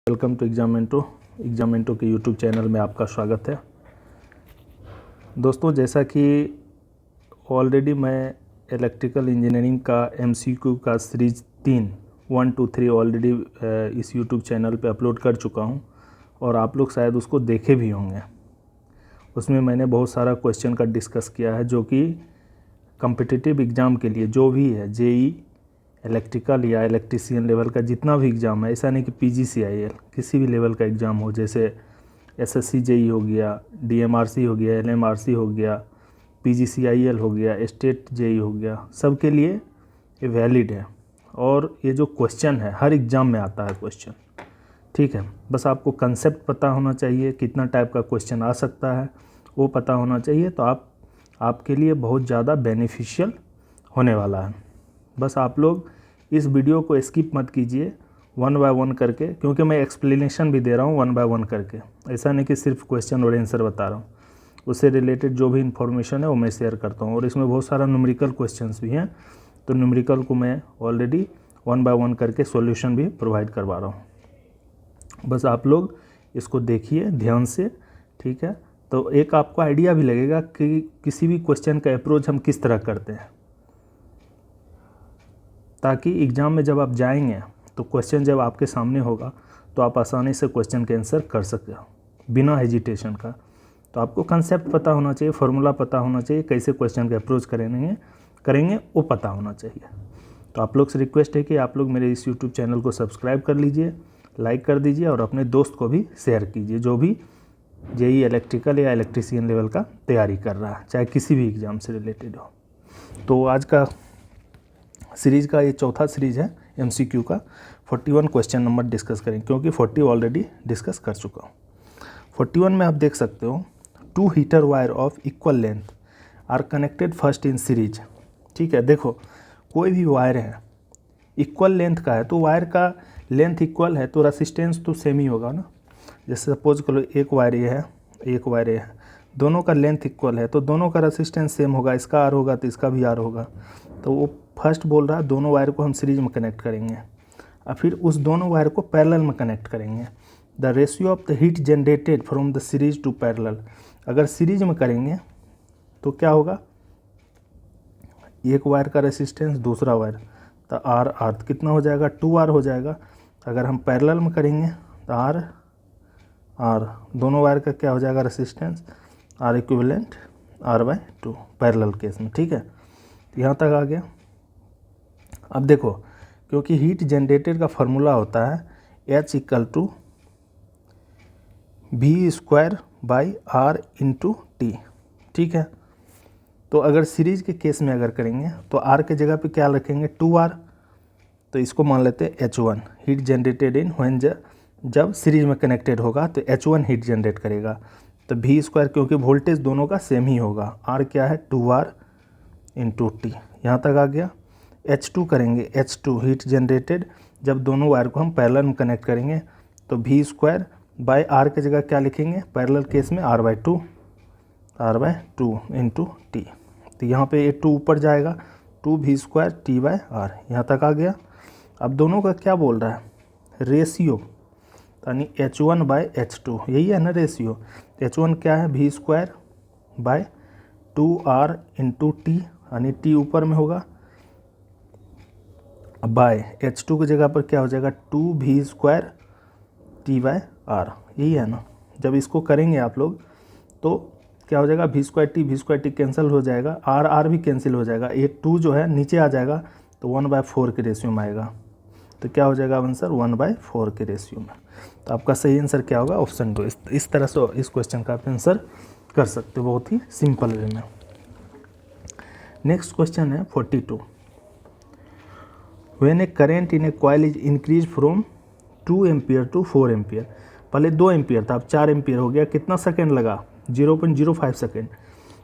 Welcome to एग्जामेंटो के YouTube channel में आपका स्वागत है। दोस्तों, जैसा कि ऑलरेडी मैं इलेक्ट्रिकल इंजीनियरिंग का एमसीक्यू का सीरीज़ 1, 2, 3 ऑलरेडी इस यूट्यूब चैनल पे अपलोड कर चुका हूं और आप लोग शायद उसको देखे भी होंगे। उसमें मैंने बहुत सारा क्वेश्चन का डिस्कस किया है जो कि कॉम्पिटिटिव एग्ज़ाम के लिए जो भी है, जेई, इलेक्ट्रिकल या इलेक्ट्रीशियन लेवल का जितना भी एग्ज़ाम है, ऐसा नहीं कि पीजीसीआईएल, किसी भी लेवल का एग्ज़ाम हो, जैसे एसएससी जेई हो गया, डीएमआरसी हो गया, एलएमआरसी हो गया, पीजीसीआईएल हो गया, स्टेट जेई हो गया, सब के लिए ये वैलिड है। और ये जो क्वेश्चन है हर एग्ज़ाम में आता है क्वेश्चन, ठीक है। बस आपको कंसेप्ट पता होना चाहिए, कितना टाइप का क्वेश्चन आ सकता है वो पता होना चाहिए, तो आपके लिए बहुत ज़्यादा बेनिफिशियल होने वाला है। बस आप लोग इस वीडियो को स्किप मत कीजिए 1 बाय 1 करके, क्योंकि मैं एक्सप्लेनेशन भी दे रहा हूँ 1 बाय 1 करके। ऐसा नहीं कि सिर्फ क्वेश्चन और आंसर बता रहा हूँ, उससे रिलेटेड जो भी इन्फॉर्मेशन है वो मैं शेयर करता हूँ। और इसमें बहुत सारा न्यूमेरिकल क्वेश्चंस भी हैं, तो न्यूमेरिकल को मैं ऑलरेडी 1 बाय 1 करके सॉल्यूशन भी प्रोवाइड करवा रहा हूँ। बस आप लोग इसको देखिए ध्यान से, ठीक है। तो एक आपको आइडिया भी लगेगा कि किसी भी क्वेश्चन का अप्रोच हम किस तरह करते हैं, ताकि एग्ज़ाम में जब आप जाएंगे तो क्वेश्चन जब आपके सामने होगा तो आप आसानी से क्वेश्चन के आंसर कर सकते हो बिना हेजिटेशन का। तो आपको कंसेप्ट पता होना चाहिए, फार्मूला पता होना चाहिए, कैसे क्वेश्चन का अप्रोच करेंगे वो पता होना चाहिए। तो आप लोग से रिक्वेस्ट है कि आप लोग मेरे इस यूट्यूब चैनल को सब्सक्राइब कर लीजिए, लाइक कर दीजिए और अपने दोस्त को भी शेयर कीजिए जो भी जेई, इलेक्ट्रिकल या इलेक्ट्रीशियन लेवल का तैयारी कर रहा है, चाहे किसी भी एग्ज़ाम से रिलेटेड हो। तो आज का सीरीज़ का ये चौथा सीरीज़ है एमसीक्यू का। 41 क्वेश्चन नंबर डिस्कस करें, क्योंकि 40 ऑलरेडी डिस्कस कर चुका हूँ। 41 में आप देख सकते हो 2 heater wire of equal length are connected first in series, ठीक है। देखो, कोई भी वायर है इक्वल लेंथ का है, तो वायर का लेंथ इक्वल है तो रेसिस्टेंस तो सेम ही होगा ना। जैसे सपोज करो एक वायर ये है, एक वायर ये है, दोनों का लेंथ इक्वल है तो दोनों का रेसिस्टेंस सेम होगा, इसका आर होगा तो इसका भी आर होगा। तो वो फर्स्ट बोल रहा है दोनों वायर को हम सीरीज में कनेक्ट करेंगे और फिर उस दोनों वायर को पैरेलल में कनेक्ट करेंगे। The ratio of the heat generated from the series to parallel, अगर सीरीज में करेंगे तो क्या होगा, एक वायर का रेसिस्टेंस दूसरा वायर, तो आर कितना हो जाएगा, 2R हो जाएगा। अगर हम पैरेलल में करेंगे तो आर दोनों वायर का क्या हो जाएगा resistance, are equivalent R/2 parallel case में, ठीक है। यहाँ तक आ गया। अब देखो, क्योंकि हीट जनरेटेड का फार्मूला होता है H = V²/R/T, ठीक है। तो अगर सीरीज के केस में अगर करेंगे तो R के जगह पे क्या रखेंगे, 2R, तो इसको मान लेते हैं H1 heat generated in when, जब सीरीज में कनेक्टेड होगा तो H1 हीट जनरेट करेगा। तो V², क्योंकि वोल्टेज दोनों का सेम ही होगा, R क्या है 2R × T, यहाँ तक आ गया। H2 करेंगे, H2 हीट जनरेटेड जब दोनों वायर को हम पैरेलल में कनेक्ट करेंगे तो V²/R के जगह क्या लिखेंगे, पैरेलल केस में R/2 × T। तो यहाँ पे ये 2 ऊपर जाएगा, 2V²T/R, यहाँ तक आ गया। अब दोनों का क्या बोल रहा है, रेशियो, यानी H1/H2, यही है ना रेशियो। H1 क्या है, V²/2R × T, यानी T ऊपर में होगा, बाय H2 की जगह पर क्या हो जाएगा, 2V²T/R, यही है ना। जब इसको करेंगे आप लोग तो क्या हो जाएगा, V²T कैंसिल हो जाएगा, R भी कैंसिल हो जाएगा, ये 2 जो है नीचे आ जाएगा तो 1/4 के रेशियो में आएगा। तो क्या हो जाएगा आंसर, 1/4 के रेशियो में। तो आपका सही आंसर क्या होगा, ऑप्शन 2। इस तरह से इस क्वेश्चन का आप आंसर कर सकते हो बहुत ही सिंपल वे में। नेक्स्ट क्वेश्चन है 42। When a current in a coil is increase from 2 ampere to 4 ampere, पहले 2 एम्पियर था अब 4 एम्पियर हो गया, कितना सेकेंड लगा, 0.05 सेकेंड।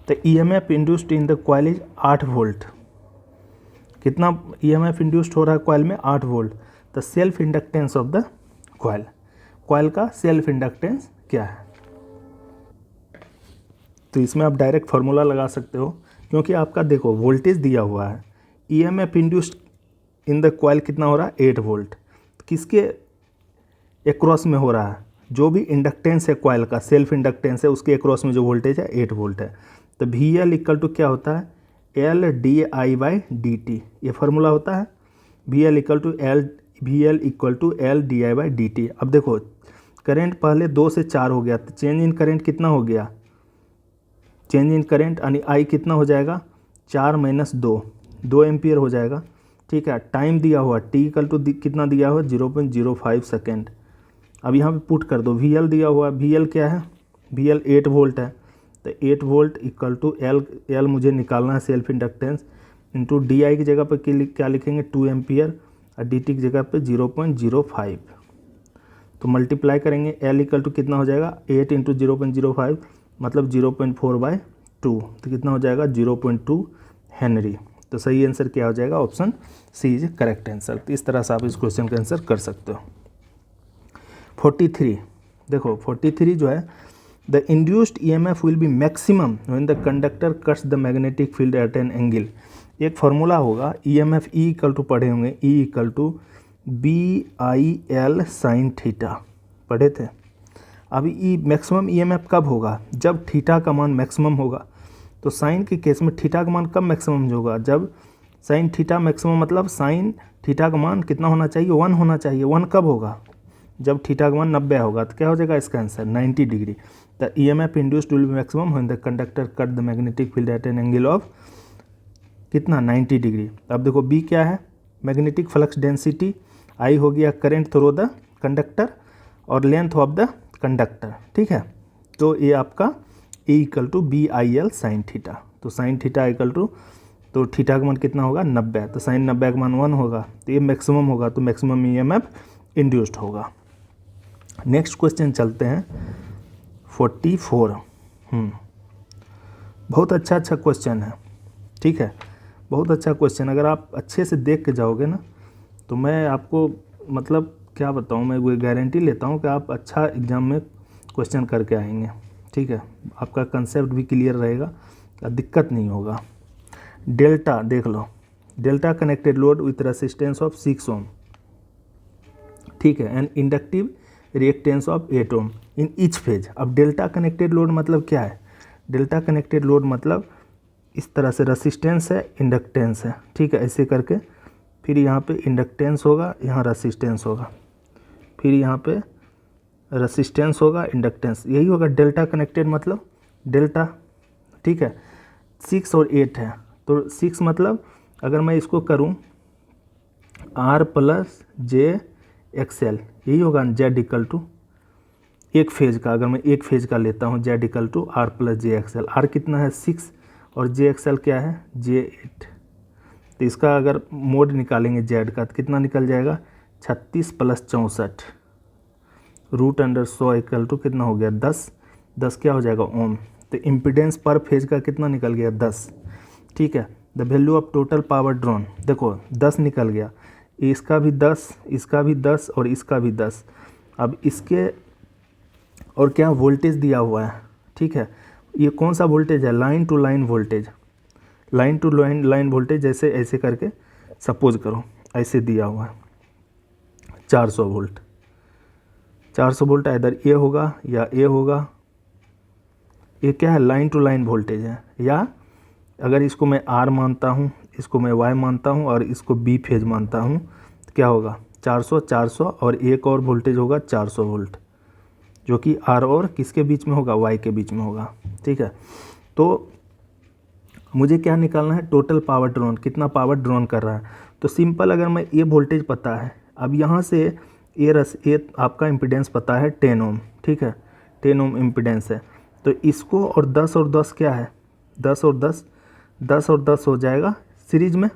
तो EMF induced in the coil is 8 volt, कितना EMF इंड्यूस्ड हो रहा है कॉइल में, 8 volt. The self inductance of the coil का सेल्फ इंडक्टेंस क्या है। तो इसमें आप डायरेक्ट फार्मूला लगा सकते हो, क्योंकि आपका देखो वोल्टेज दिया हुआ है, EMF induced in the coil कितना हो रहा है, 8 वोल्ट। किसके एक्रॉस में हो रहा है, जो भी इंडक्टेंस है कॉइल का, सेल्फ इंडक्टेंस है, उसके एक्रॉस में जो वोल्टेज है 8 वोल्ट है। तो वी एल इक्वल टू क्या होता है, L D I by D T, ये फार्मूला होता है। V L equal to L D I by D T. अब देखो करंट पहले 2 से 4 हो गया, तो चेंज इन करंट कितना हो गया, चेंज इन करंट यानी आई कितना हो जाएगा, 4 माइनस 2 एम्पियर हो जाएगा। ठीक है, टाइम दिया हुआ टी इक्वल टू कितना दिया हुआ 0.05 सेकेंड। अब यहाँ पे पुट कर दो, वी एल दिया हुआ, वी एल क्या है, वी एल 8 वोल्ट है, तो 8 वोल्ट इक्वल टू एल मुझे निकालना है self inductance, into D I की जगह पर क्या लिखेंगे 2 एम्पियर और डी टी की जगह पे 0.05। तो मल्टीप्लाई करेंगे, एल इक्वल टू कितना हो जाएगा 8 इंटू 0.05 मतलब 0.4/2, तो कितना हो जाएगा 0.2 हेनरी। तो सही आंसर क्या हो जाएगा, option C is correct answer. तो इस तरह से आप इस क्वेश्चन का आंसर कर सकते हो। 43 देखो, 43 जो है, the induced EMF will be maximum when the conductor cuts the magnetic field at an angle. एक फार्मूला होगा EMF E इक्वल टू पढ़े होंगे, E equal to BIL sine theta, पढ़े थे। अभी मैक्सिमम EMF कब होगा, जब थीटा का मान मैक्सिमम होगा। तो साइन के केस में थीटा का मान कब मैक्सिमम होगा, जब साइन थीटा मैक्सिमम, मतलब साइन थीटा का मान कितना होना चाहिए 1 होना चाहिए। 1 कब होगा, जब थीटा का मान 90 होगा। तो क्या हो जाएगा इसका answer 90 degree. The EMF induced will be maximum when the conductor cut the magnetic field at an angle of कितना 90 डिग्री। अब देखो बी क्या है, मैग्नेटिक फ्लक्स डेंसिटी, आई हो गया करंट थ्रू द कंडक्टर और लेंथ ऑफ द कंडक्टर। ठीक है, तो ये आपका E equal to BIL sine theta. तो साइन थीटा इक्वल टू, तो थीटा का मान कितना होगा 90, तो साइन 90 का मान 1 होगा, तो ये मैक्सिमम होगा, तो मैक्सिमम EMF इंड्यूस्ड होगा। नेक्स्ट क्वेश्चन चलते हैं 44। बहुत अच्छा क्वेश्चन है। ठीक है, बहुत अच्छा क्वेश्चन, अगर आप अच्छे से देख के जाओगे ना, तो मैं आपको मतलब क्या बताऊँ, मैं वो गारंटी लेता हूँ कि आप अच्छा एग्ज़ाम में क्वेश्चन करके आएंगे। ठीक है, आपका कंसेप्ट भी क्लियर रहेगा, दिक्कत नहीं होगा। डेल्टा देख लो, delta connected load with resistance of 6 ohm. ठीक है, and inductive reactance of 8 ohm in each phase. अब डेल्टा कनेक्टेड लोड मतलब क्या है, डेल्टा कनेक्टेड लोड मतलब इस तरह से रेसिस्टेंस है, इंडक्टेंस है। ठीक है, ऐसे करके फिर यहाँ पे इंडक्टेंस होगा, यहाँ रेसिस्टेंस होगा, फिर यहाँ पे रेसिस्टेंस होगा, इंडक्टेंस, यही होगा डेल्टा कनेक्टेड मतलब डेल्टा। ठीक है, 6 और 8 है, तो 6 मतलब अगर मैं इसको करूँ R प्लस JXL, यही होगा Z इक्वल टू एक फेज का, अगर मैं एक फेज का लेता हूँ Z equal to R plus JXL। R कितना है 6 और JXL क्या है J8। तो इसका अगर मोड निकालेंगे Z का तो कितना निकल जाएगा 36 plus 64 root under 100 equal to कितना हो गया 10। 10 क्या हो जाएगा ओम। तो इम्पीडेंस पर फेज का कितना निकल गया 10। ठीक है, the value of total power drawn देखो 10 निकल गया, इसका भी 10, इसका भी 10 और इसका भी 10। अब इसके और क्या वोल्टेज दिया हुआ है। ठीक है, ये कौन सा वोल्टेज है, line to line voltage, line to line voltage, जैसे ऐसे करके सपोज करो ऐसे दिया हुआ है 400 वोल्ट। 400 वोल्ट इधर ए होगा या ए होगा, ये क्या है लाइन टू लाइन वोल्टेज है। या अगर इसको मैं आर मानता हूँ, इसको मैं वाई मानता हूँ और इसको बी फेज मानता हूँ, तो क्या होगा 400 400 और एक और वोल्टेज होगा 400 वोल्ट, जो कि आर और किसके बीच में होगा, वाई के बीच में होगा। ठीक है, तो मुझे क्या निकालना है, टोटल पावर ड्रॉन, कितना पावर ड्रॉन कर रहा है। तो सिंपल, अगर मैं ये वोल्टेज पता है, अब यहाँ से ये आपका इम्पीडेंस पता है 10 ओम। ठीक है, 10 ओम इम्पीडेंस है, तो इसको और 10 और 10 क्या है, 10 और 10, 10 और 10 हो जाएगा सीरीज में।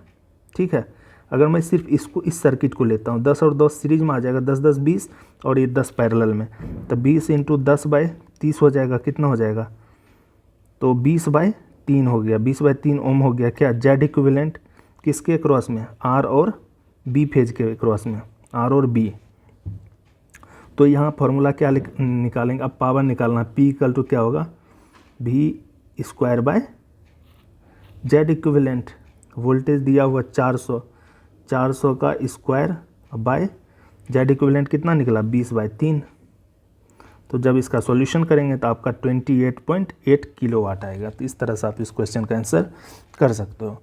ठीक है, अगर मैं सिर्फ इसको इस सर्किट को लेता हूँ 10 और 10 सीरीज में आ जाएगा, 10 10 20 और ये 10 पैरेलल में, तो 20 इंटू 10/30 हो जाएगा, कितना हो जाएगा, तो 20/3 हो गया, 20/3 ओम हो गया। क्या जेड इक्विवेलेंट किसके क्रॉस में, आर और बी फेज के क्रॉस में, आर और बी। तो यहाँ फॉर्मूला क्या निकालेंगे, अब पावर निकालना, पी इक्वल टू क्या होगा V² जेड इक्विवेलेंट, वोल्टेज दिया हुआ 400, 400 का स्क्वायर बाय जेड इक्विवेलेंट कितना निकला 20/3। तो जब इसका सॉल्यूशन करेंगे तो आपका 28.8 किलोवाट आएगा। तो इस तरह से आप इस क्वेश्चन का आंसर कर सकते हो,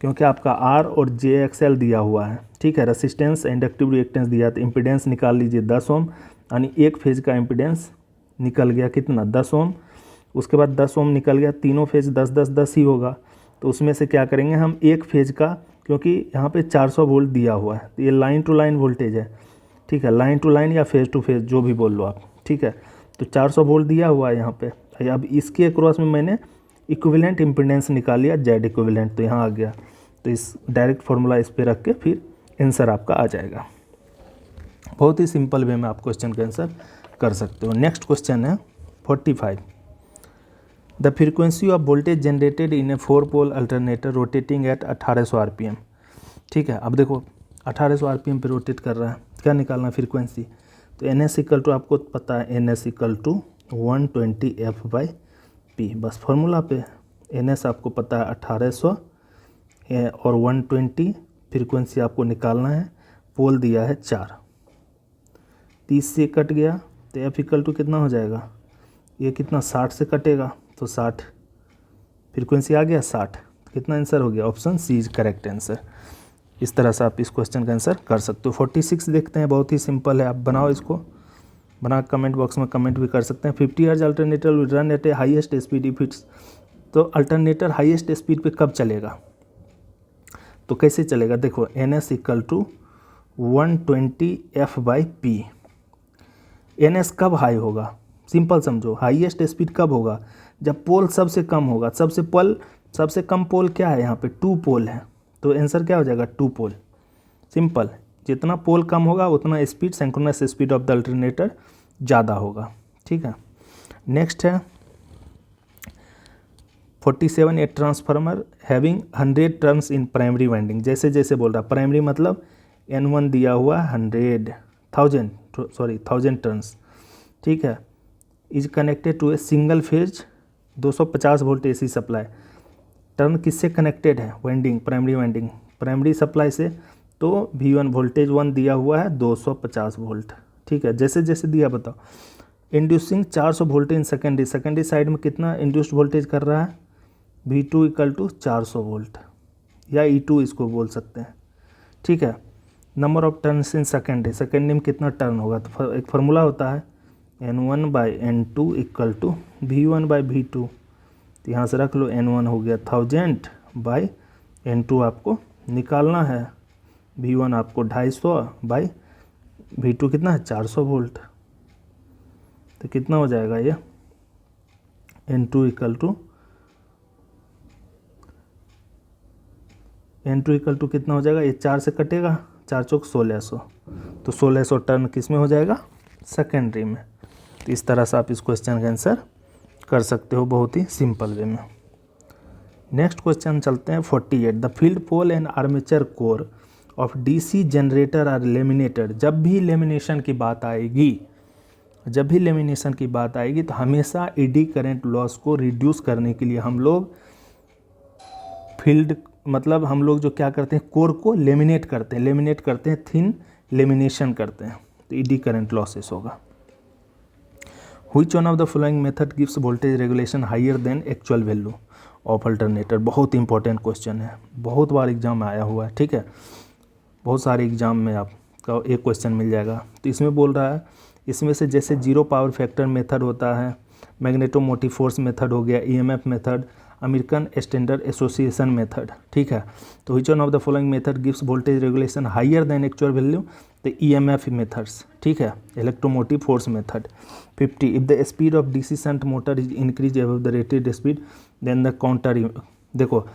क्योंकि आपका आर और जे एक्सएल दिया हुआ है, ठीक है। रेसिस्टेंस इंडक्टिव रिएक्टेंस दिया, तो इम्पीडेंस निकाल लीजिए 10 ओम, यानी एक फेज का इम्पीडेंस निकल गया कितना 10 ओम। उसके बाद 10 ओम निकल गया, तीनों फेज 10 ही होगा। तो उसमें से क्या करेंगे हम एक फेज का, क्योंकि यहाँ पे 400 वोल्ट दिया हुआ है, तो ये लाइन टू लाइन वोल्टेज है, ठीक है, लाइन टू लाइन या फेज टू फेज जो भी बोल लो आप, ठीक है। तो 400 वोल्ट दिया हुआ है यहाँ पे। अब इसके अक्रॉस में मैंने इक्विवेलेंट इम्पीडेंस निकाल लिया जेड इक्विवेलेंट, तो यहाँ आ गया। तो इस डायरेक्ट फार्मूला इस पे रख के फिर आंसर आपका आ जाएगा। बहुत ही सिंपल वे में आप क्वेश्चन का आंसर कर सकते हो। नेक्स्ट क्वेश्चन है 45। The frequency of voltage generated in a 4 pole alternator rotating at 1800 RPM, ठीक है। अब देखो 1800 RPM पे रोटेट कर रहा है, क्या निकालना फ्रीक्वेंसी। तो NS इक्वल टू आपको पता है, NS इक्वल टू 120 F/P, बस फार्मूला पे NS आपको पता है 1800 और 120 फ्रीक्वेंसी आपको निकालना है। पोल दिया है 4, 30 से कट गया तो F इक्वल टू कितना हो जाएगा, ये कितना 60 से कटेगा, तो 60 फ्रीक्वेंसी आ गया 60। कितना आंसर हो गया, option C is correct answer. इस तरह से आप इस क्वेश्चन का आंसर कर सकते हो। 46 देखते हैं, बहुत ही सिंपल है, आप बनाओ इसको, बना कमेंट बॉक्स में कमेंट भी कर सकते हैं। 50 hertz alternator will run at a highest speed if it's, तो अल्टरनेटर हाईएस्ट स्पीड पे कब चलेगा, तो कैसे चलेगा, देखो NS equal to 120 F/P। NS कब हाई होगा, सिंपल समझो, हाईएस्ट स्पीड कब होगा, जब पोल सबसे कम होगा। सबसे कम पोल क्या है यहाँ पे, 2 पोल है, तो आंसर क्या हो जाएगा 2 पोल। सिंपल, जितना पोल कम होगा उतना speed, synchronous speed of the alternator ज़्यादा होगा, ठीक है। नेक्स्ट है 47। A transformer having 100 turns in primary winding, जैसे जैसे बोल रहा, प्राइमरी मतलब N1 दिया हुआ 1000 टर्न्स, ठीक है, is connected to a single phase 250 volt AC supply. Turn किससे कनेक्टेड है, winding, primary winding, primary supply से। तो V1 वोल्टेज 1 दिया हुआ है 250 वोल्ट, ठीक है, जैसे जैसे दिया बताओ। Inducing 400 voltage in secondary, secondary side में कितना इंड्यूस्ड वोल्टेज कर रहा है, V2 इक्वल टू 400 वोल्ट या E2 इसको बोल सकते हैं, ठीक है। Number of turns in secondary, secondary में कितना टर्न होगा, तो एक फार्मूला होता है N1/N2 इक्वल टू V1/V2, तो यहाँ से रख लो, N1 हो गया 1000/N2 आपको निकालना है, V1 आपको 250/V2 कितना है 400 वोल्ट, तो कितना हो जाएगा ये N2 इक्वल टू कितना हो जाएगा, ये 4 से कटेगा, 4 चौक 1600, तो 1600 टर्न किस में हो जाएगा, सेकेंडरी में। तो इस तरह से आप इस क्वेश्चन का आंसर कर सकते हो, बहुत ही सिंपल वे में। नेक्स्ट क्वेश्चन चलते हैं 48। The field pole and armature core of DC generator are laminated. जब भी लेमिनेशन की बात आएगी तो हमेशा एडी करंट लॉस को रिड्यूस करने के लिए हम लोग फील्ड, मतलब हम लोग जो क्या करते हैं, कोर को लेमिनेट करते हैं, थिन लेमिनेशन करते हैं, तो एडी करंट लॉसेस होगा। Which one of the following method gives voltage regulation higher than actual value of alternator? बहुत इंपॉर्टेंट क्वेश्चन है, बहुत बार एग्जाम में आया हुआ है, ठीक है, बहुत सारे एग्जाम में आपका एक क्वेश्चन मिल जाएगा। तो इसमें बोल रहा है, इसमें से जैसे 0 पावर फैक्टर मेथड होता है, मैग्नेटोमोटिव फोर्स मेथड हो गया, EMF method, American standard association method, ठीक है। तो which one of the following method gives voltage regulation higher than actual value, the EMF methods, ठीक है, electromotive force method. 50। If the speed of DC shunt motor is increase above the rated speed then the counter, देखो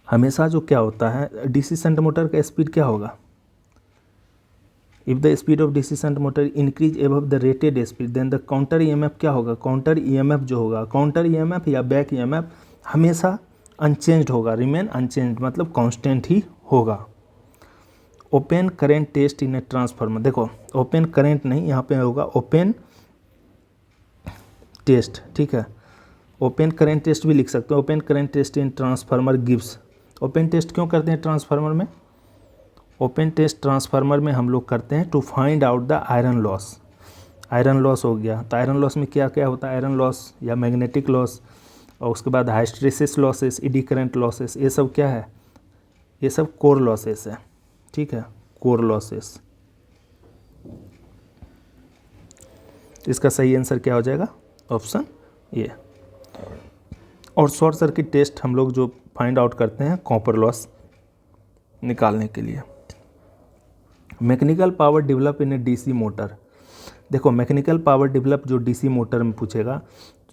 हमेशा जो क्या होता है, DC shunt motor का speed क्या होगा, if the speed of DC shunt motor increase above the rated speed then the counter EMF क्या होगा, काउंटर EMF जो होगा, काउंटर EMF या बैक EMF हमेशा अनचेंज्ड होगा, रिमेन अनचेंज्ड मतलब कांस्टेंट ही होगा। Open current test in a transformer, देखो ओपन करेंट नहीं, यहाँ पे होगा ओपन टेस्ट, ठीक है, ओपन करेंट टेस्ट भी लिख सकते हो। Open current test in transformer gives, open test क्यों करते हैं ट्रांसफार्मर में, ओपन टेस्ट ट्रांसफार्मर में हम लोग करते हैं to find out the iron loss. Iron loss हो गया, तो आयरन लॉस में क्या क्या होता है, आयरन लॉस या मैग्नेटिक लॉस, और उसके बाद हाइस्ट्रेसिस लॉसेस, एडी करंट लॉसेस, ये सब क्या है, ये सब कोर लॉसेस है। ठीक है, कोर लॉसेस। इसका सही आंसर क्या हो जाएगा, ऑप्शन ए। और शॉर्ट सर्किट टेस्ट हम लोग जो फाइंड आउट करते हैं कॉपर लॉस निकालने के लिए। Mechanical power develop in A DC motor. देखो मैकेनिकल पावर डेवलप जो डीसी मोटर में पूछेगा,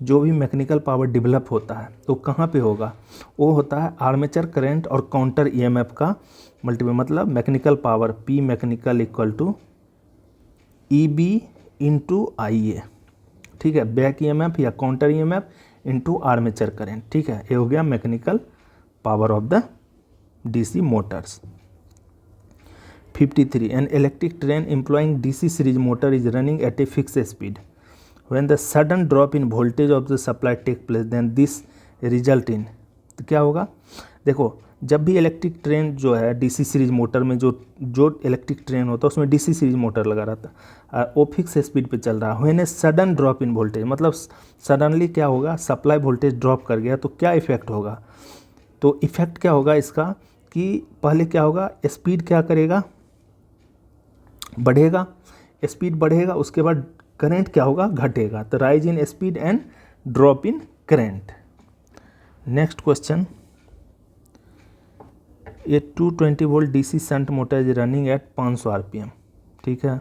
जो भी मैकेनिकल पावर डेवलप होता है तो कहाँ पे होगा, वो होता है आर्मेचर करंट और काउंटर ईएमएफ का मल्टीपल, मतलब mechanical power P mechanical equal to E B into I A. ठीक है, बैक ईएमएफ या counter EMF into armature current. ठीक है, ये हो गया mechanical power of the DC motors. 53. An electric train employing DC series motor is running at a fixed speed. When the sudden drop in voltage of the supply take place, then this result in, तो क्या होगा, देखो जब भी electric train जो है DC series motor में, जो इलेक्ट्रिक ट्रेन होता है उसमें डीसी सीरीज मोटर लगा रहता है, वो फिक्स स्पीड पे चल रहा है। When a sudden drop in voltage, मतलब सडनली क्या होगा, सप्लाई वोल्टेज ड्रॉप कर गया तो क्या इफेक्ट होगा, तो इफेक्ट क्या होगा इसका कि पहले क्या होगा, स्पीड क्या करेगा, बढ़ेगा, स्पीड बढ़ेगा, उसके बाद करंट क्या होगा, घटेगा। तो rise in speed and drop in current. Next question, ये 220 volt DC shunt motor is running at 500 RPM. ठीक है,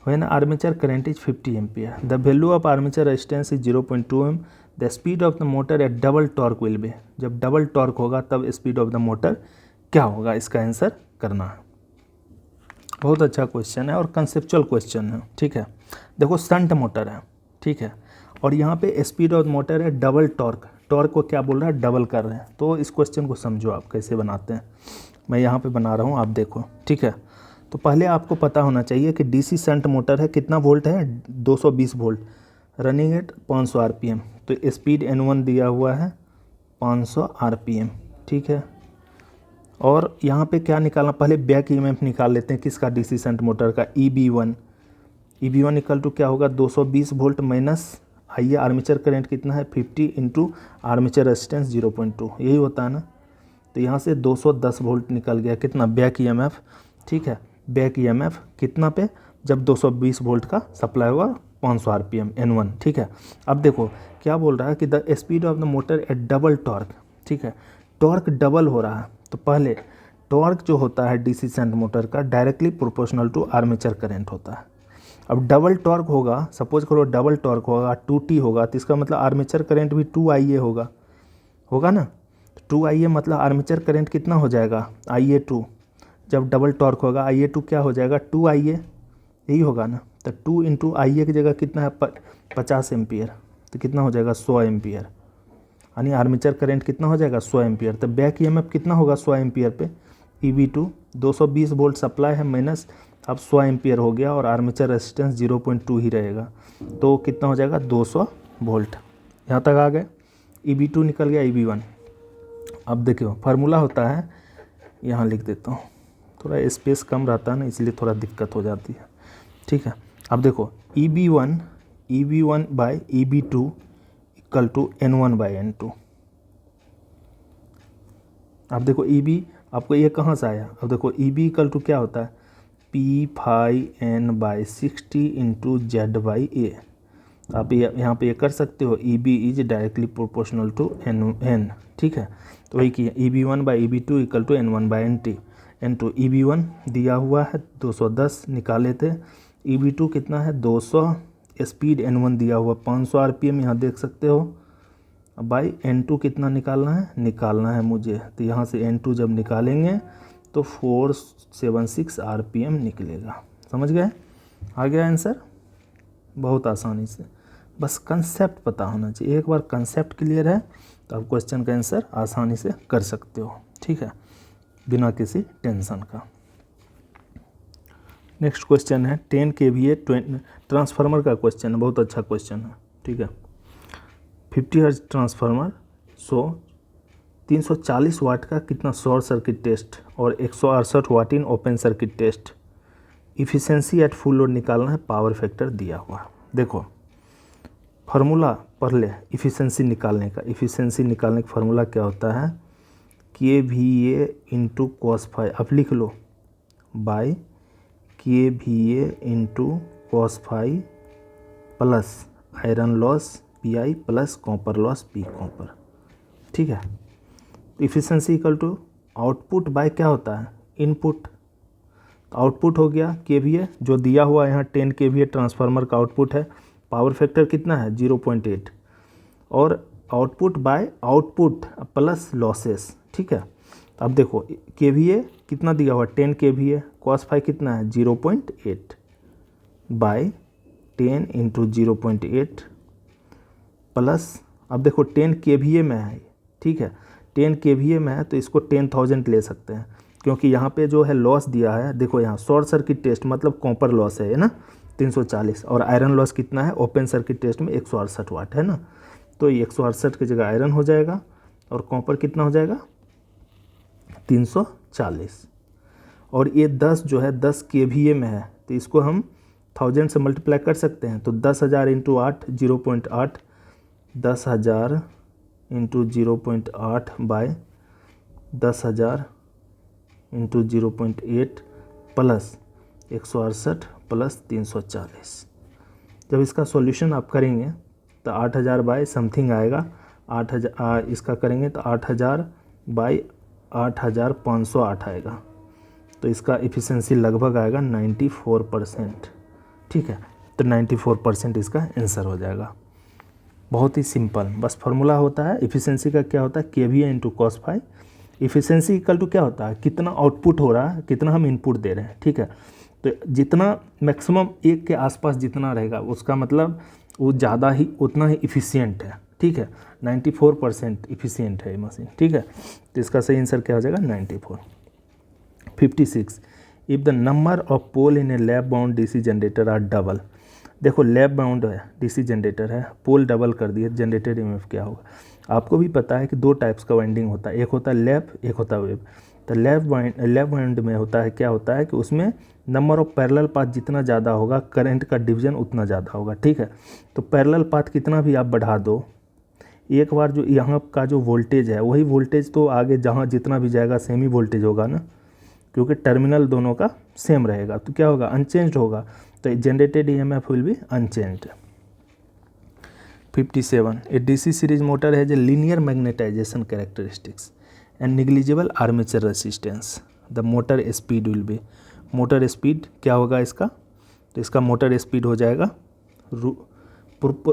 when armature current is 50 ampere, the value of armature resistance is 0.2 ohm, the speed of the motor at double torque will be. जब double torque होगा तब speed of the motor क्या होगा, इसका answer करना है। बहुत अच्छा क्वेश्चन है और कंसेप्चुअल क्वेश्चन है। ठीक है, देखो शंट मोटर है, ठीक है, और यहाँ पे स्पीड ऑफ मोटर है डबल टॉर्क, टॉर्क को क्या बोल रहा है, डबल कर रहे हैं। तो इस क्वेश्चन को समझो आप कैसे बनाते हैं, मैं यहाँ पे बना रहा हूँ, आप देखो। ठीक है, तो पहले आपको पता होना चाहिए कि डीसी शंट मोटर है, कितना वोल्ट है, 220 वोल्ट, रनिंग एट 500 आरपीएम, तो स्पीड N1 दिया हुआ है 500 आरपीएम। ठीक है, और यहाँ पे क्या निकालना, पहले बैक ईएमएफ निकाल लेते हैं किसका, डीसी शंट मोटर का, EB1। EB1 इक्वल टू क्या होगा, 220 वोल्ट माइनस, आइए आर्मेचर करंट कितना है 50 इंटू आर्मेचर रेजिस्टेंस 0.2, यही होता है ना। तो यहाँ से 210 वोल्ट निकल गया, कितना, बैक ईएमएफ। ठीक है, बैक ईएमएफ कितना पे, जब 220 वोल्ट का सप्लाई होगा 500 आरपीएम N1। ठीक है, अब देखो क्या बोल रहा है कि the speed of the motor at double torque. ठीक है, टॉर्क डबल हो रहा है, तो पहले टॉर्क जो होता है डीसी शंट मोटर का directly proportional to armature current होता है। अब डबल टॉर्क होगा, सपोज करो डबल टॉर्क होगा, 2T होगा, तो इसका मतलब आर्मेचर करंट भी 2IA होगा ना। 2IA मतलब आर्मेचर करंट कितना हो जाएगा, IA2। जब डबल टॉर्क होगा IA2 क्या हो जाएगा, 2IA, यही होगा ना। तो 2 इंटू IA की जगह कितना है, 50 एम्पियर, तो कितना हो जाएगा 100 एम्पियर, यानी आर्मेचर करंट कितना हो जाएगा 100 एम्पियर। तो बैक ईएमएफ कितना होगा 100 एम्पियर पे, EB2 220 वोल्ट सप्लाई है माइनस, अब 100 एम्पियर हो गया, और आर्मेचर रेजिस्टेंस 0.2 ही रहेगा, तो कितना हो जाएगा 200 वोल्ट। यहाँ तक आ गए, EB2 निकल गया, EB1। अब देखो फार्मूला होता है, यहाँ लिख देता हूँ, थोड़ा स्पेस कम रहता है ना, इसलिए थोड़ा दिक्कत हो जाती है। ठीक है, अब देखो EB1 by EB2 equal to N1 by N2। अब देखो EB आपको ये कहाँ से आया, अब देखो EB इक्वल टू क्या होता है, P5N by 60 into Z by A। आप यहाँ पे ये कर सकते हो, EB is directly proportional to N। ठीक है, तो वही किया, EB1 by EB2 equal to N1 by N2। EB1 दिया हुआ है 210 निकाले थे, EB2 कितना है 200, स्पीड N1 दिया हुआ 500 आरपीएम, यहाँ देख सकते हो। अब बाई N2 कितना निकालना है मुझे, तो यहाँ से N2 जब निकालेंगे तो 476 आरपीएम निकलेगा। समझ गए, आ गया आंसर बहुत आसानी से, बस कंसेप्ट पता होना चाहिए। एक बार कंसेप्ट क्लियर है तो आप क्वेश्चन का आंसर आसानी से कर सकते हो। ठीक है, बिना किसी टेंशन का। नेक्स्ट क्वेश्चन है 10 kVA ट्रांसफार्मर का क्वेश्चन है, बहुत अच्छा क्वेश्चन है। ठीक है, 50 हर्ट्ज ट्रांसफार्मर, सो 340 वाट का कितना शॉर्ट सर्किट टेस्ट और 168 watt in open circuit test. Efficiency at full load निकालना है, पावर फैक्टर दिया हुआ। देखो फार्मूला पढ़ ले इफ़िशेंसी निकालने का। इफ़िशेंसी निकालने का फार्मूला क्या होता है, KVA इंटू कॉस फाई, अब लिख लो, by KVA into cos phi plus iron loss PI plus copper loss P copper. ठीक है, efficiency equal to output by क्या होता है, इनपुट। आउटपुट हो गया KVA जो दिया हुआ यहाँ 10 KVA ट्रांसफार्मर का आउटपुट है। पावर फैक्टर कितना है 0.8 और output by output plus losses. ठीक है, अब देखो KVA कितना दिया हुआ 10 KVA, कॉस फाई कितना है 0.8 बाय 10 इंटू 0.8 प्लस, अब देखो 10 KVA में है। ठीक है, 10 KVA में है तो इसको 10,000 ले सकते हैं क्योंकि यहाँ पे जो है लॉस दिया है, देखो यहाँ शॉर्ट सर्किट टेस्ट मतलब कॉपर लॉस है ना 340 और आयरन लॉस कितना है ओपन सर्किट टेस्ट में 168 वाट है ना, तो ये 168 की जगह आयरन हो जाएगा और कॉपर कितना हो जाएगा 340। और ये 10 जो है 10 KVA में है तो इसको हम 1000 से मल्टीप्लाई कर सकते हैं, तो 10,000 into 8 0.8, 10,000 into 0.8 by 10,000 into 0.8 plus 168 plus 340। जब इसका सॉल्यूशन आप करेंगे तो 8,000 बाय समथिंग आएगा, 8,000 इसका करेंगे तो 8,000 बाय 8,508 आएगा, तो इसका इफ़िशेंसी लगभग आएगा 94%। ठीक है, तो 94% इसका आंसर हो जाएगा। बहुत ही सिंपल, बस फार्मूला होता है इफ़िशेंसी का, क्या होता है KVA into cos phi. Efficiency equal to क्या होता है, कितना आउटपुट हो रहा है, कितना हम इनपुट दे रहे हैं। ठीक है, तो जितना मैक्सिमम 1 के आसपास जितना रहेगा उसका मतलब वो ज़्यादा ही उतना ही इफ़िशियंट है। ठीक है, 94% इफ़िशियंट है ये मशीन। ठीक है, तो इसका सही आंसर क्या हो जाएगा 94। 56, if the number of pole in a lap wound DC generator are double. देखो लैब बाउंड है DC जनरेटर है, पोल डबल कर दिए, जनरेटेड EMF क्या होगा। आपको भी पता है कि 2 टाइप्स का वाइंडिंग होता है, एक होता है लैब, एक होता है वेव। तो लैब वाइंड में होता है, क्या होता है कि उसमें नंबर ऑफ पैरेलल पाथ जितना ज़्यादा होगा करंट का डिवीजन उतना ज़्यादा होगा। ठीक है, तो पैरेलल पाथ कितना भी आप बढ़ा दो, एक बार जो यहाँ का जो वोल्टेज है वही वोल्टेज तो आगे जहाँ जितना भी जाएगा सेम ही वोल्टेज होगा ना, क्योंकि टर्मिनल दोनों का सेम रहेगा, तो क्या होगा अनचेंज्ड होगा, तो generated EMF will be unchanged. 57, a DC series motor है जो linear magnetization characteristics and negligible armature resistance, the motor speed will be. Motor speed क्या होगा इसका, तो इसका मोटर स्पीड हो जाएगा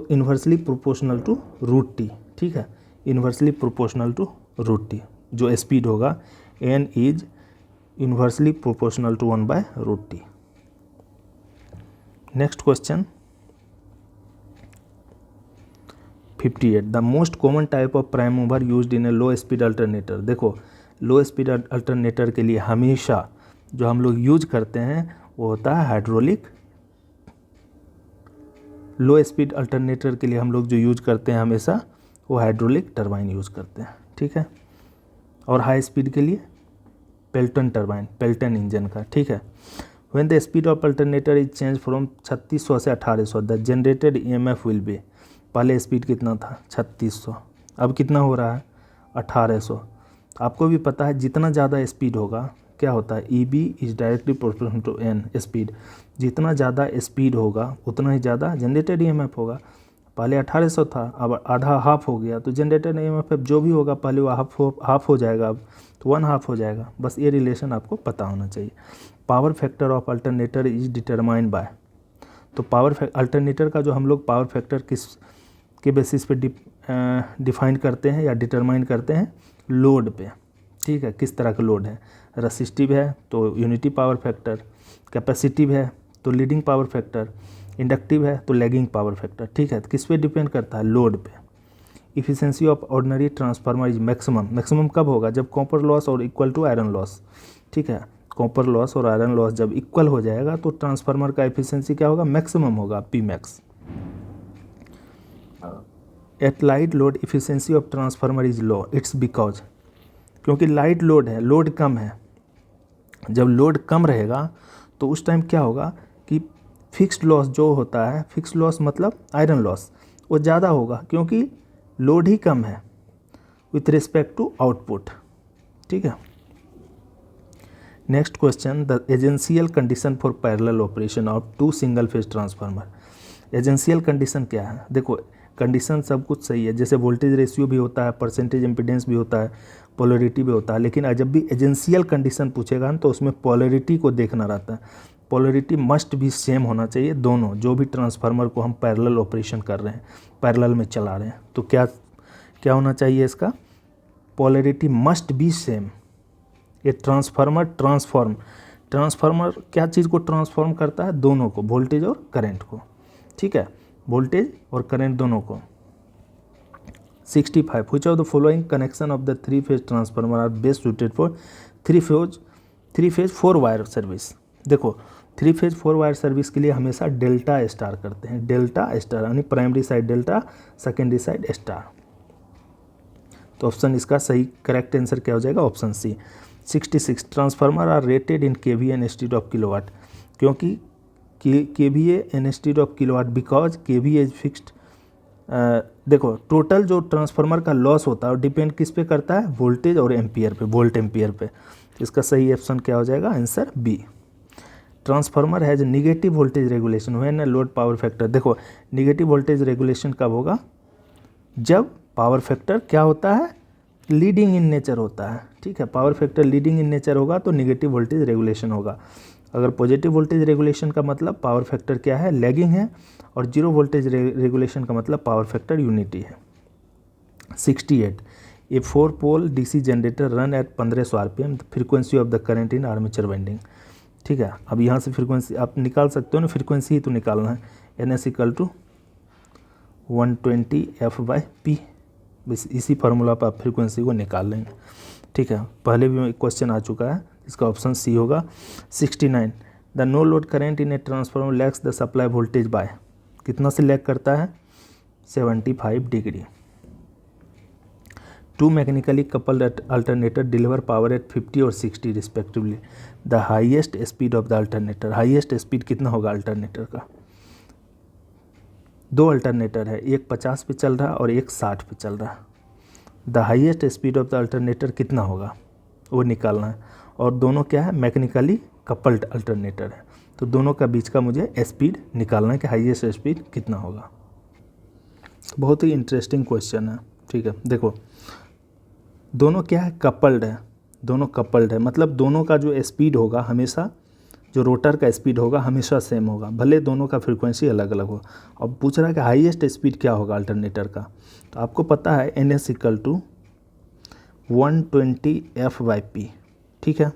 inversely proportional to root T. ठीक है, inversely proportional to root T, जो स्पीड होगा N is inversely proportional to 1/√T। Next question 58, the most common type of prime mover used in A low speed alternator. देखो लो speed alternator के लिए हमेशा जो हम लोग यूज करते हैं वो होता है हाइड्रोलिक। लो स्पीड अल्टरनेटर के लिए हम लोग जो यूज करते हैं हमेशा वो हाइड्रोलिक टरबाइन यूज़ करते हैं। ठीक है, और हाई स्पीड के लिए पेल्टन टरबाइन, पेल्टन इंजन का। ठीक है, when the speed of alternator is change from 3600 से 1800 the generated EMF will B. पहले स्पीड कितना था 3600, अब कितना हो रहा है 1800। आपको भी पता है जितना ज़्यादा स्पीड होगा क्या होता है EB is directly proportional to N speed, जितना ज़्यादा स्पीड होगा उतना ही ज़्यादा जनरेटेड EMF होगा। पहले 1800 था, अब आधा हाफ हो गया, तो जनरेटेड EMF जो भी होगा पहले वो हाफ हो जाएगा, अब तो 1/2 हो जाएगा। बस ये रिलेशन आपको पता होना चाहिए। Power factor of alternator is determined by, तो अल्टरनेटर का जो हम लोग पावर फैक्टर किस के बेसिस पे डिफाइन करते हैं या डिटरमाइन करते हैं, लोड पे। ठीक है, किस तरह का लोड है, रेसिस्टिव है तो यूनिटी पावर फैक्टर, कैपेसिटिव है तो लीडिंग पावर फैक्टर, इंडक्टिव है तो लैगिंग पावर फैक्टर। ठीक है, तो किस पे डिपेंड करता है, लोड पे। Efficiency of ordinary transformer is maximum, maximum कब होगा जब कॉपर लॉस और इक्वल टू आयरन लॉस। ठीक है, कॉपर लॉस और आयरन लॉस जब इक्वल हो जाएगा तो ट्रांसफार्मर का एफिशिएंसी क्या होगा, मैक्सिमम होगा, Pmax। At light load efficiency of transformer is low, it's because क्योंकि लाइट लोड है, लोड कम है। जब लोड कम रहेगा तो उस टाइम क्या होगा कि फिक्स्ड लॉस जो होता है, फिक्स्ड लॉस मतलब आयरन लॉस, वो ज़्यादा होगा क्योंकि लोड ही कम है विथ रिस्पेक्ट टू आउटपुट। ठीक है। Next question, the essential condition for parallel operation of two single phase transformer. Essential condition क्या है? देखो, कंडीशन सब कुछ सही है, जैसे वोल्टेज रेशियो भी होता है, परसेंटेज इम्पीडेंस भी होता है, पोलरिटी भी होता है, लेकिन जब भी एजेंशियल कंडीशन पूछेगा ना तो उसमें पोलरिटी को देखना रहता है। पोलरिटी मस्ट भी सेम होना चाहिए, दोनों जो भी ट्रांसफार्मर को हम पैरेलल ऑपरेशन कर रहे हैं, पैरेलल में चला रहे हैं, तो क्या क्या होना चाहिए इसका? Polarity must be same. ये ट्रांसफार्मर क्या चीज़ को ट्रांसफॉर्म करता है? दोनों को, वोल्टेज और करंट को। ठीक है, वोल्टेज और करंट दोनों को। 65, which of the following connection of the three phase transformer are best suited for three phase 4 wire service. देखो, 3 फेज 4 वायर सर्विस के लिए हमेशा डेल्टा स्टार करते हैं, डेल्टा स्टार, यानी primary side delta, secondary side star. तो option इसका सही करेक्ट आंसर क्या हो जाएगा? Option C. 66, transformer are rated in KVA instead of kilowatt. क्योंकि KVA instead of kilowatt because KVA is fixed. देखो, टोटल जो ट्रांसफार्मर का लॉस होता है वो डिपेंड किस पे करता है? वोल्टेज और एम्पियर पे, वोल्ट एम्पियर पे। इसका सही ऑप्शन क्या हो जाएगा? Answer B. Transformer has negative voltage regulation when load power factor. देखो, निगेटिव वोल्टेज रेगुलेशन कब होगा? जब पावर फैक्टर क्या होता है? लीडिंग इन नेचर होता है। ठीक है, power factor leading in nature होगा तो निगेटिव वोल्टेज रेगुलेशन होगा। अगर पॉजिटिव वोल्टेज रेगुलेशन का मतलब पावर फैक्टर क्या है? लैगिंग है, और जीरो वोल्टेज रेगुलेशन का मतलब पावर फैक्टर यूनिटी है। 68, ए 4 पोल DC generator run at 1500 RPM, frequency of the current in armature winding. ठीक है, अब यहाँ से फ्रीक्वेंसी आप निकाल सकते हो ना, फ्रीक्वेंसी ही तो निकालना है। NS = 120 F/P। बस इसी फार्मूला पर आप फ्रीक्वेंसी को निकाल लेंगे। ठीक है, पहले भी एक क्वेश्चन आ चुका है, इसका ऑप्शन सी होगा। 69, the no load current in a transformer lags the supply voltage by. कितना से लैग करता है? 75 degree. Two mechanically coupled alternator deliver power at 50 और 60 respectively. The highest speed of the alternator. Highest speed कितना होगा alternator का? दो alternator है, एक 50 पे चल रहा है और एक 60 पे चल रहा है। The highest speed of the alternator कितना होगा वो निकालना है, और दोनों क्या है? मैकेनिकली कपल्ड अल्टरनेटर है, तो दोनों का बीच का मुझे स्पीड निकालना है कि हाईएस्ट स्पीड कितना होगा। बहुत ही इंटरेस्टिंग क्वेश्चन है। ठीक है, देखो, दोनों क्या है? कपल्ड है, दोनों कपल्ड है, मतलब दोनों का जो स्पीड होगा हमेशा, जो रोटर का स्पीड होगा हमेशा सेम होगा, भले दोनों का फ्रीक्वेंसी अलग अलग हो। अब पूछ रहा है कि हाईएस्ट स्पीड क्या होगा अल्टरनेटर का, तो आपको पता है NS = 120 F/P। ठीक है,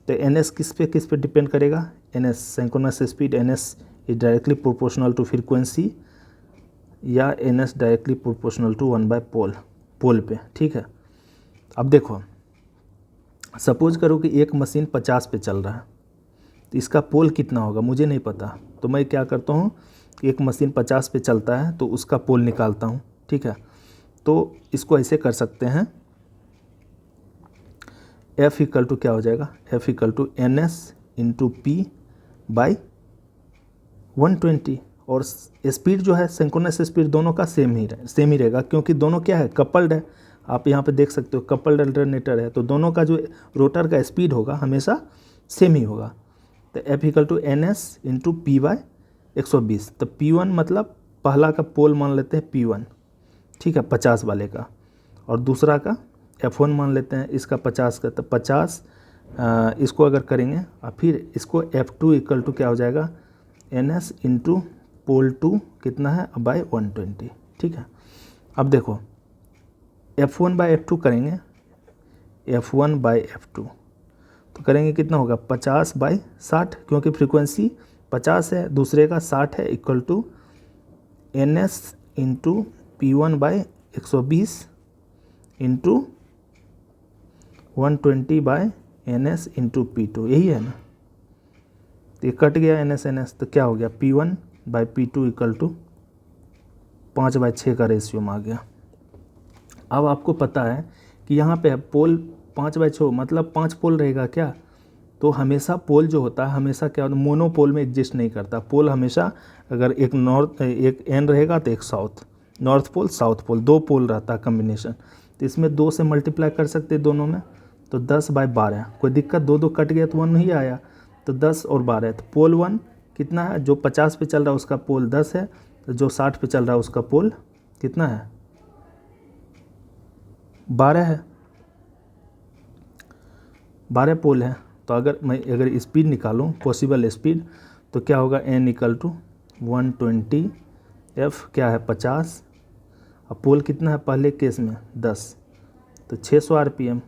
तो NS किस पे डिपेंड करेगा? NS synchronous speed, NS is directly proportional to frequency, या NS डायरेक्टली प्रोपोर्शनल टू 1/पोल, पोल पे। ठीक है, अब देखो, सपोज करो कि एक मशीन 50 पे चल रहा है, तो इसका पोल कितना होगा मुझे नहीं पता, तो मैं क्या करता हूँ, एक मशीन 50 पे चलता है तो उसका पोल निकालता हूँ। ठीक है, तो इसको ऐसे कर सकते हैं, F = क्या हो जाएगा? F = NS × P/120, और स्पीड जो है सिंक्रोनस स्पीड दोनों का सेम ही रहेगा, क्योंकि दोनों क्या है? कपल्ड है। आप यहाँ पे देख सकते हो कपल्ड अल्टरनेटर है, तो दोनों का जो रोटर का स्पीड होगा हमेशा सेम ही होगा। तो F = NS × P/120, तो P1 मतलब पहला का पोल मान लेते हैं P1, ठीक है, 50 वाले का, और दूसरा का F1 मान लेते हैं, इसका 50 का, तो 50 इसको अगर करेंगे और फिर इसको F2 = क्या हो जाएगा? NS × पोल 2 कितना है? /120। ठीक है, अब देखो F1/F2 करेंगे, F1/F2 तो करेंगे कितना होगा? 50/60, क्योंकि फ्रीक्वेंसी 50 है, दूसरे का 60 है, = NS × P1/120 × 120/NS × P2, यही है ना? तो ये कट गया NS, तो क्या हो गया? P1/P2 = 5/6 का रेशियो में आ गया। अब आपको पता है कि यहाँ पे पोल 5/6 मतलब 5 पोल रहेगा क्या? तो हमेशा पोल जो होता है हमेशा क्या होता है, मोनोपोल में एग्जिस्ट नहीं करता। पोल हमेशा अगर एक नॉर्थ एक एन रहेगा तो एक south, north pole south pole, 2 pole रहता है कम्बिनेशन। तो इसमें 2 से मल्टीप्लाई कर सकते हैं दोनों में, तो 10/12। कोई दिक्कत? 2 कट गया तो 1 ही आया, तो 10 और 12। तो पोल 1 कितना है? जो 50 पे चल रहा है उसका पोल 10 है, तो जो 60 पे चल रहा है उसका पोल कितना है? 12 है। 12 पोल है। तो अगर स्पीड निकालूं, पॉसिबल स्पीड, तो क्या होगा? n = 120, f क्या है? 50। अब पोल कितना है पहले केस में? 10, तो 600 RPM।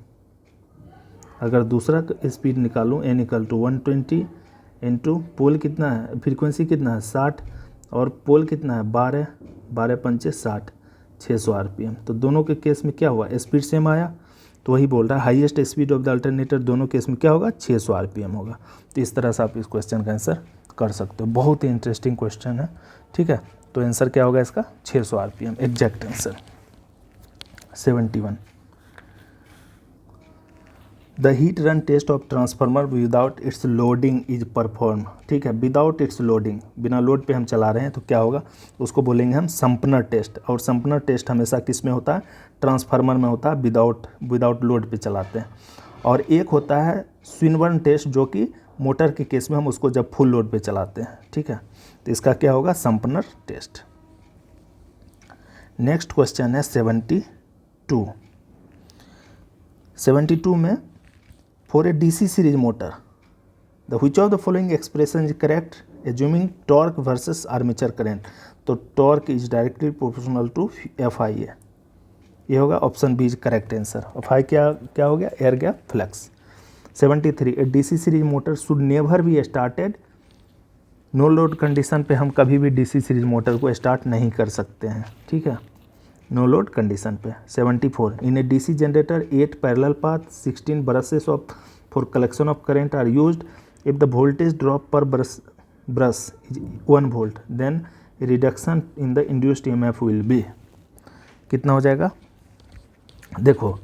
अगर दूसरा स्पीड निकालूं, n = 120 इंटू पोल कितना है, फ्रीक्वेंसी कितना है? 60, और पोल कितना है? 12, 12 पंचे 60, 600 RPM। तो दोनों के केस में क्या हुआ? स्पीड सेम आया। तो वही बोल रहा है highest speed of the alternator दोनों केस में क्या होगा? 600 RPM होगा। तो इस तरह से आप इस क्वेश्चन का आंसर कर सकते हो। बहुत ही इंटरेस्टिंग क्वेश्चन है, ठीक है। तो आंसर क्या होगा इसका? 600 RPM, exact answer. 71, the heat run test of transformer without its loading is perform, ठीक है। विदाउट इट्स लोडिंग, बिना लोड पे हम चला रहे हैं तो क्या होगा? उसको बोलेंगे हम संपनर टेस्ट। और संपनर टेस्ट हमेशा किस में होता है? ट्रांसफार्मर में होता है, विदाउट लोड पे चलाते हैं। और एक होता है स्विनबर्न टेस्ट, जो कि मोटर के केस में हम उसको जब फुल लोड पे चलाते हैं, ठीक है। तो इसका क्या होगा? संपनर टेस्ट। नेक्स्ट क्वेश्चन है 72। 72 में, for a DC series motor the which of the following expression is correct assuming torque versus armature current. तो torque is directly proportional to FI है, ये होगा option B is correct answer. FI क्या हो गया? Air gap flux. 73, a DC series motor should never be started, no load condition पे हम कभी भी DC सीरीज मोटर को स्टार्ट नहीं कर सकते हैं, ठीक है, नो लोड कंडीशन पे। 74, in a DC generator 8 parallel path 16 brushes of for collection of current are used, if the voltage drop per brush is 1 volt then reduction in the induced EMF will be. कितना हो जाएगा? देखो,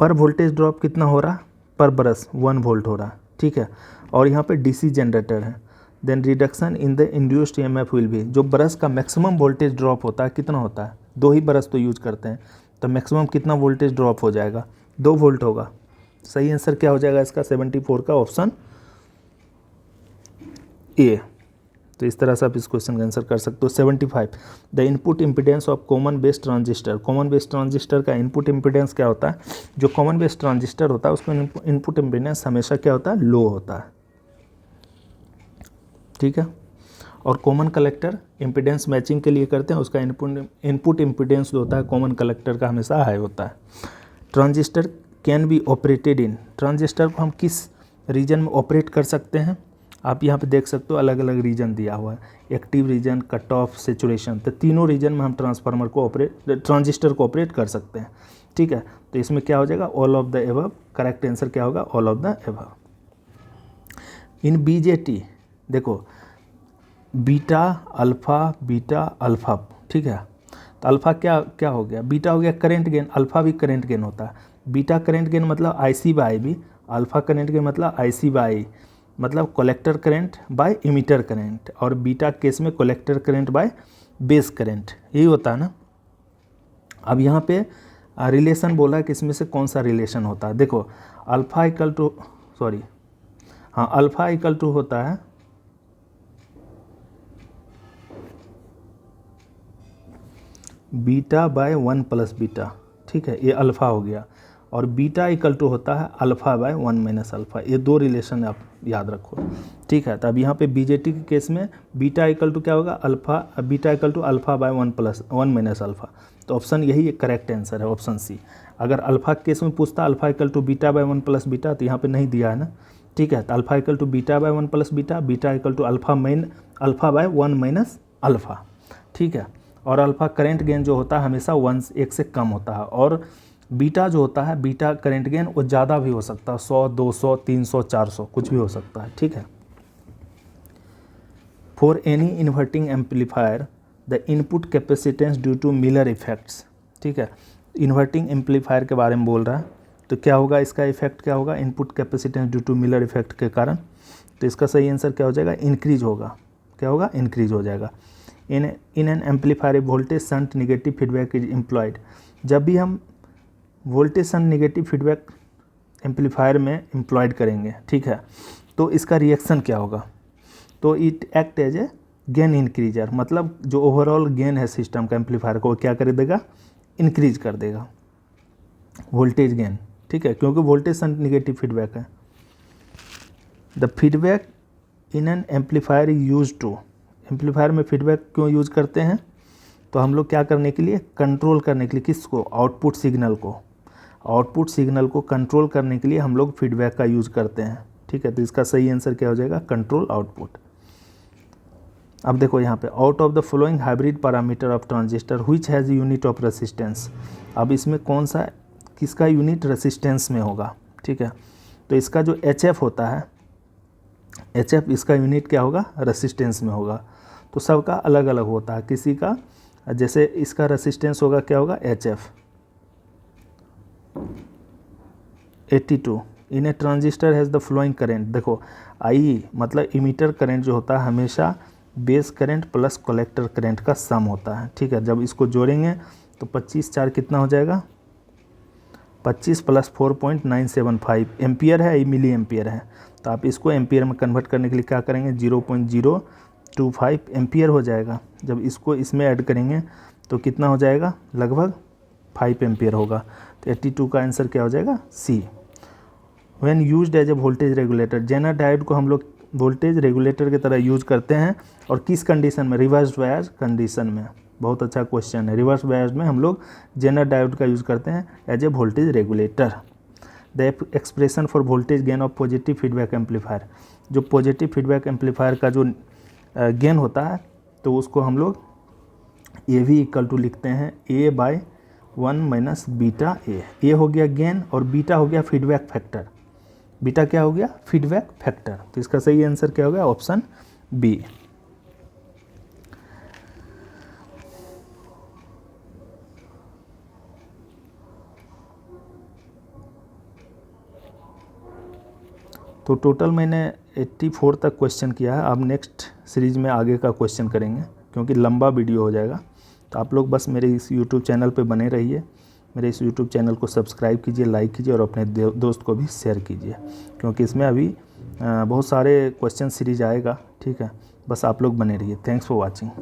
पर voltage drop कितना हो रहा? पर brush 1 volt हो रहा, ठीक है। और यहाँ पे DC जनरेटर है, then reduction in the induced EMF will be. जो ब्रश का मैक्सिमम वोल्टेज ड्रॉप होता है कितना होता है? 2 ही ब्रश तो यूज करते हैं, तो मैक्सिमम कितना वोल्टेज ड्रॉप हो जाएगा? 2 वोल्ट होगा। सही आंसर क्या हो जाएगा इसका? 74 का ऑप्शन ए। तो इस तरह से आप इस क्वेश्चन का आंसर कर सकते हो। 75, the input impedance of common base transistor. Common base transistor का इनपुट इम्पिडेंस क्या होता है? जो कॉमन बेस ट्रांजिस्टर होता है उसका इनपुट इम्पिडेंस हमेशा क्या होता है? लो होता है, ठीक है। और कॉमन कलेक्टर इम्पिडेंस मैचिंग के लिए करते हैं, उसका इनपुट इम्पिडेंस जो होता है कॉमन कलेक्टर का हमेशा हाई होता है। Transistor can be operated in, transistor को हम किस रीजन में ऑपरेट कर सकते हैं? आप यहाँ पे देख सकते हो अलग अलग रीजन दिया हुआ है, active region, cut off, saturation. तो तीनों रीजन में हम ट्रांजिस्टर को ऑपरेट कर सकते हैं, ठीक है। तो इसमें क्या हो जाएगा? All of the above. Correct answer क्या होगा? All of the above. In BJT देखो, बीटा अल्फ़ा, ठीक है। तो अल्फ़ा क्या हो गया? बीटा हो गया करंट गेन, अल्फ़ा भी करंट गेन होता है। बीटा करंट गेन मतलब IC/IB, अल्फ़ा करंट गेन मतलब IC/I, मतलब collector current by emitter current, और बीटा केस में collector current by base current, यही होता है ना। अब यहाँ पे रिलेशन बोला है कि इसमें से कौन सा रिलेशन होता है। देखो, अल्फ़ा इक्वल टू होता है बीटा/1 + बीटा, ठीक है, ये अल्फ़ा हो गया। और बीटा इक्वल टू होता है अल्फ़ा/1 - अल्फ़ा। ये 2 रिलेशन आप याद रखो, ठीक है। तो अब यहाँ पे BJT के केस में बीटा इक्वल टू क्या होगा? बीटा इक्वल टू अल्फ़ा/1 - अल्फ़ा। तो ऑप्शन यही एक करेक्ट आंसर है, ऑप्शन सी। अगर अल्फ़ा केस में पूछता अल्फ़ा इक्वल टू बीटा/1 + बीटा, तो यहाँ पे नहीं दिया है ना, ठीक है। तो अल्फ़ा इक्वल टू बीटा/1 + बीटा, बीटा इक्वल टू अल्फ़ा/1 - अल्फ़ा, ठीक है। और अल्फ़ा करंट गेन जो होता है हमेशा 1 से कम होता है, और बीटा जो होता है, बीटा करंट गेन वो ज़्यादा भी हो सकता है, 100, 200, 300, 400 कुछ भी हो सकता है, ठीक है। For any inverting amplifier the input capacitance due to Miller effects, ठीक है। इन्वर्टिंग एम्पलीफायर के बारे में बोल रहा है, तो क्या होगा, इसका इफेक्ट क्या होगा, input capacitance due to Miller effect के कारण। तो इसका सही आंसर क्या हो जाएगा, इंक्रीज होगा। क्या होगा, इंक्रीज हो जाएगा। In an amplifier voltage shunt negative feedback is employed. जब भी हम voltage shunt negative feedback amplifier में एम्प्लॉयड करेंगे, ठीक है, तो इसका रिएक्शन क्या होगा, तो it act as a gain increaser, मतलब जो ओवरऑल गेन है सिस्टम का एम्पलीफायर को, वो क्या कर देगा, इंक्रीज कर देगा वोल्टेज गेन, ठीक है, क्योंकि वोल्टेज शंट निगेटिव फीडबैक है। The feedback in an amplifier is use to, amplifier में फीडबैक क्यों यूज करते हैं, तो हम लोग क्या करने के लिए, कंट्रोल करने के लिए, किसको, आउटपुट सिग्नल को, आउटपुट सिग्नल को कंट्रोल करने के लिए हम लोग फीडबैक का यूज करते हैं, ठीक है। तो इसका सही आंसर क्या हो जाएगा, कंट्रोल आउटपुट। अब देखो यहाँ पे, out of the following hybrid parameter of transistor which has unit of resistance. अब इसमें कौन सा, किसका यूनिट रेसिस्टेंस में होगा, ठीक है। तो इसका जो HF होता है, HF इसका यूनिट क्या होगा, रेसिस्टेंस में होगा। तो सबका अलग अलग होता है, किसी का जैसे इसका रेसिस्टेंस होगा, क्या होगा, HF 82। In A transistor has the flowing current, देखो आई मतलब इमीटर करंट जो होता है हमेशा base current plus collector current का सम होता है, ठीक है। जब इसको जोड़ेंगे तो 25 4 कितना हो जाएगा, 25 + 4.975 एम्पियर है, मिली एम्पियर है। तो आप इसको एम्पियर में कन्वर्ट करने के लिए क्या करेंगे, 0.025 एम्पियर हो जाएगा। जब इसको इसमें ऐड करेंगे तो कितना हो जाएगा, लगभग 5 एम्पियर होगा। तो 82 का आंसर क्या हो जाएगा, C. When used as a voltage regulator, zener diode को हम लोग वोल्टेज रेगुलेटर की तरह यूज करते हैं, और किस कंडीशन में, रिवर्स बायस कंडीशन में। बहुत अच्छा क्वेश्चन है, रिवर्स बायस में हम लोग जेनर डायोड का यूज़ करते हैं as a voltage regulator. The expression for voltage gain of positive feedback amplifier, जो पॉजिटिव फीडबैक एम्पलीफायर का जो गेन होता है, तो उसको हम लोग AV = लिखते हैं A/1 - बीटा ए हो गया गेन, और बीटा हो गया फीडबैक फैक्टर। बीटा क्या हो गया, फीडबैक फैक्टर। तो इसका सही आंसर क्या हो गया, ऑप्शन बी। तो टोटल मैंने 84 तक क्वेश्चन किया है। अब नेक्स्ट सीरीज़ में आगे का क्वेश्चन करेंगे, क्योंकि लंबा वीडियो हो जाएगा। तो आप लोग बस मेरे इस YouTube चैनल पे बने रहिए, मेरे इस YouTube चैनल को सब्सक्राइब कीजिए, लाइक कीजिए, और अपने दोस्त को भी शेयर कीजिए, क्योंकि इसमें अभी बहुत सारे क्वेश्चन सीरीज आएगा, ठीक है। बस आप लोग बने रहिए। Thanks for watching.